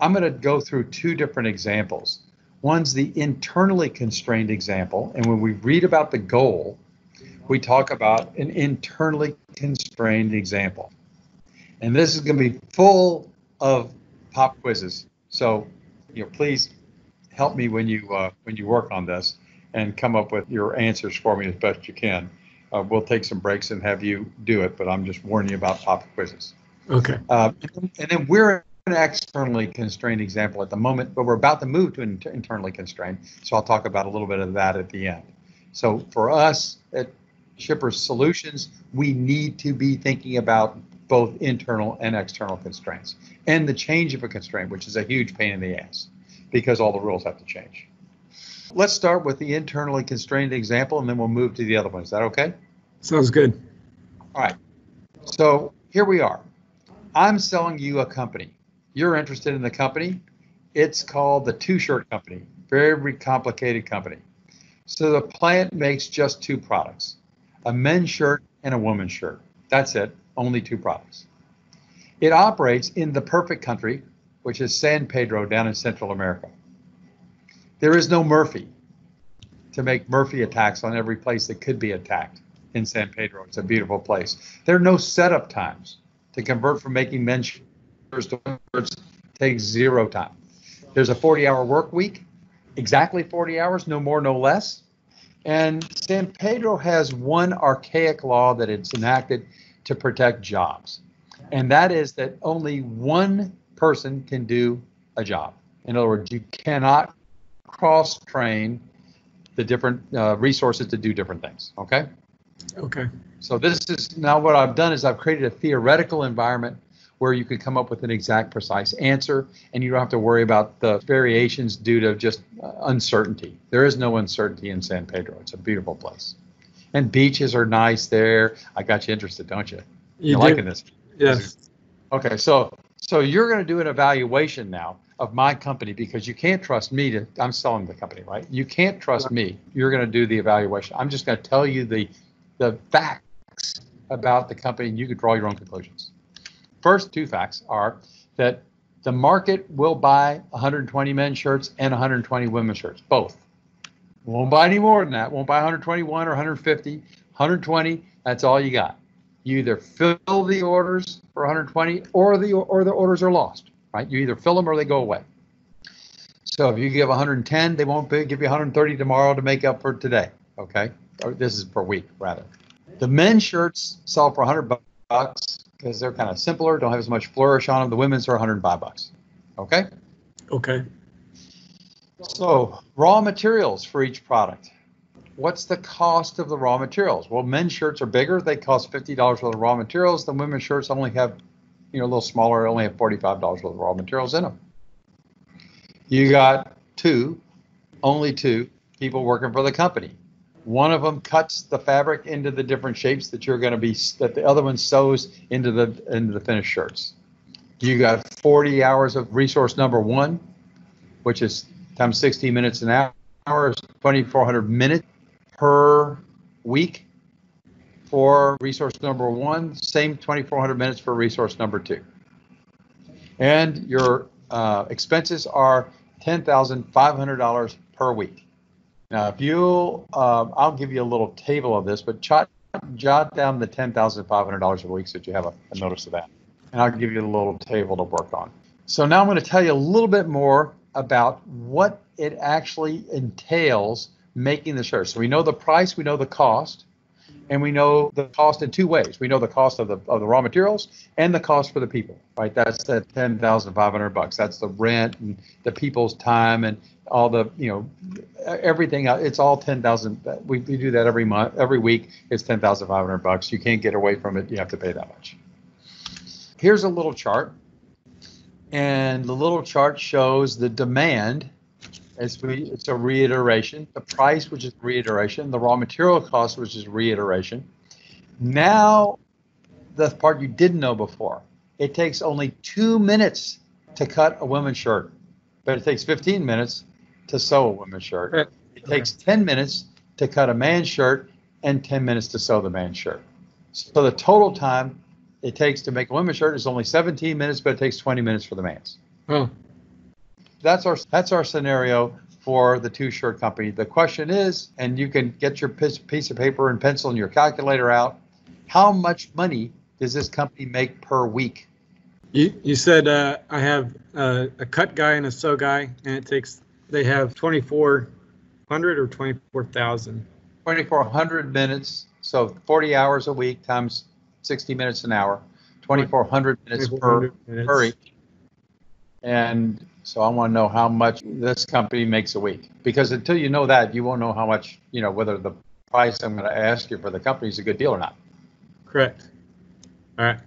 I'm going to go through two different examples. One's the internally constrained example, and when we read about the goal, we talk about an internally constrained example. And this is going to be full of pop quizzes. So, please help me when you work on this and come up with your answers for me as best you can. We'll take some breaks and have you do it, but I'm just warning you about pop quizzes. Okay. And then we're an externally constrained example at the moment, but we're about to move to internally constrained. So I'll talk about a little bit of that at the end. So for us at Shippers Solutions, we need to be thinking about both internal and external constraints and the change of a constraint, which is a huge pain in the ass because all the rules have to change. Let's start with the internally constrained example, and then we'll move to the other one. Is that okay? Sounds good. All right. So here we are. I'm selling you a company. You're interested in the company. It's called the Two-Shirt Company. Very complicated company. So the plant makes just two products, a men's shirt and a woman's shirt. That's it. Only two products. It operates in the perfect country, which is San Pedro down in Central America. There is no Murphy to make Murphy attacks on every place that could be attacked in San Pedro. It's a beautiful place. There are no setup times to convert from making men's shirts to women's shirts. Takes zero time. There's a 40-hour work week, exactly 40 hours, no more, no less. And San Pedro has one archaic law that it's enacted to protect jobs. And that is that only one person can do a job. In other words, you cannot cross-train the different resources to do different things, okay? Okay. So this is now what I've done is I've created a theoretical environment where you could come up with an exact, precise answer, and you don't have to worry about the variations due to just uncertainty. There is no uncertainty in San Pedro. It's a beautiful place. And beaches are nice there. I got you interested, don't you? You're liking this? Yes. Okay, so you're going to do an evaluation now of my company because you can't trust me I'm selling the company, right? You can't trust me. You're going to do the evaluation. I'm just going to tell you the facts about the company, and you can draw your own conclusions. First two facts are that the market will buy 120 men's shirts and 120 women's shirts, both. Won't buy any more than that. Won't buy 121 or 150, 120. That's all you got. You either fill the orders for 120 or the orders are lost, right? You either fill them or they go away. So if you give 110, they won't give you 130 tomorrow to make up for today, okay? Or this is per week, rather. The men's shirts sell for $100 because they're kind of simpler, don't have as much flourish on them. The women's are $105, okay? Okay. So raw materials for each product. What's the cost of the raw materials? Well, men's shirts are bigger. They cost $50 for the raw materials. The women's shirts only have, a little smaller, only have $45 worth of raw materials in them. You got only two people working for the company. One of them cuts the fabric into the different shapes that the other one sews into the finished shirts. You got 40 hours of resource number one, which is times 60 minutes an hour, is 2,400 minutes per week for resource number one, same 2,400 minutes for resource number two. And your expenses are $10,500 per week. Now, if I'll give you a little table of this, but jot down the $10,500 a week so that you have a notice of that. And I'll give you a little table to work on. So now I'm going to tell you a little bit more about what it actually entails making the shirt. So we know the price, we know the cost, and we know the cost in two ways. We know the cost of the raw materials and the cost for the people, right? That's the $10,500. That's the rent and the people's time and all the, everything. It's all 10,000. We do that every month, every week. It's $10,500. You can't get away from it. You have to pay that much. Here's a little chart, and the little chart shows the demand. It's a reiteration. The price, which is reiteration. The raw material cost, which is reiteration. Now, the part you didn't know before. It takes only 2 minutes to cut a women's shirt, but it takes 15 minutes to sew a women's shirt. It takes 10 minutes to cut a man's shirt and 10 minutes to sew the man's shirt. So the total time it takes to make a women's shirt is only 17 minutes, but it takes 20 minutes for the man's. Oh. that's our scenario for the two-shirt company. The question is, and you can get your piece of paper and pencil and your calculator out, how much money does this company make per week? You said I have a cut guy and a sew guy, and they have 2,400 or 24,000. 2,400 minutes, so 40 hours a week times 60 minutes an hour, 2,400 minutes 2,400 per each. And so I want to know how much this company makes a week, because until you know that, you won't know how much, whether the price I'm going to ask you for the company is a good deal or not. Correct. All right.